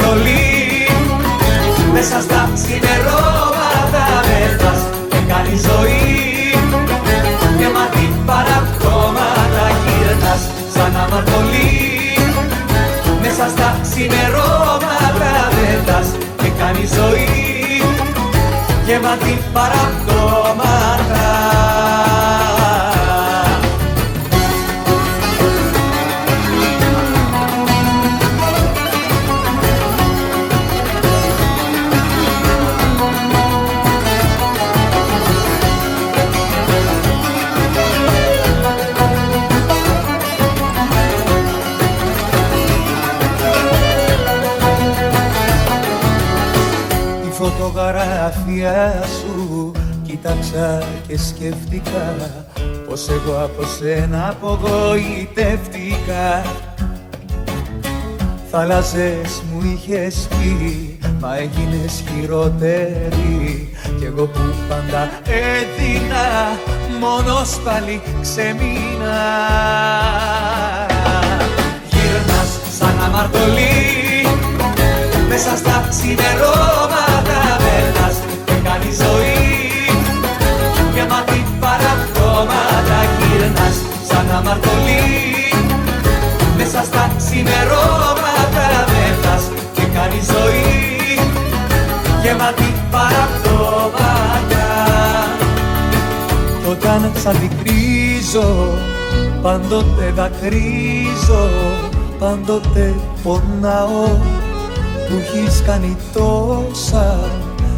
αμαρτωλή. Μέσα στα ξημερώματα πέφτας και κάνει ζωή γεμάτη παραπτώματα. Γύρνας σαν αμαρτωλή. Μέσα στα ξημερώματα πέφτας και κάνει ζωή γεμάτη παραπτώματα. Φωτογραφία σου κοίταξα και σκέφτηκα πως εγώ από σένα απογοητεύτηκα. Θάλασσες μου είχες πει, μα έγινες χειρότερη. Κι εγώ που πάντα έδινα, μόνος πάλι ξεμείνα. Γύρνας σαν αμαρτωλή. Μέσα στα ξημερώματα πέφτας και κάνει ζωή γεμάτη παραπτώματα. Γύρνας σαν αμαρτωλή. Μέσα στα ξημερώματα πέφτας και κάνει ζωή γεμάτη παραπτώματα. Κι όταν ξαντικρίζω πάντοτε δακρύζω, πάντοτε πονάω που έχεις κάνει τόσα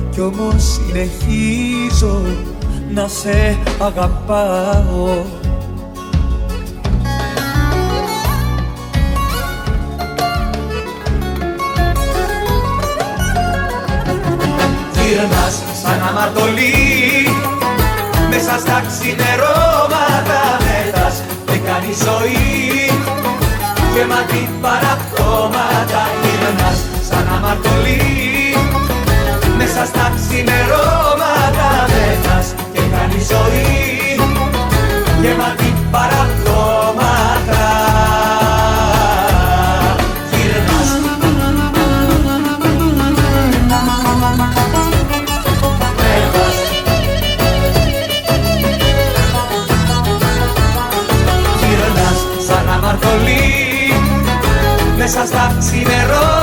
κι όμως συνεχίζω να σε αγαπάω. Γύρνας σαν αμαρτωλή. Μέσα στα ξημερώματα πέφτας και κάνει ζωή γεμάτη παραπτώματα. Γύρνας σαν αμαρτωλή. Μέσα στα ξημερώματα πέφτας και κάνει ζωή γεμάτη παραπτώματα. Γύρνας. Πέφτας. Γύρνας σαν αμαρτωλή. Μέσα στα ξημερώματα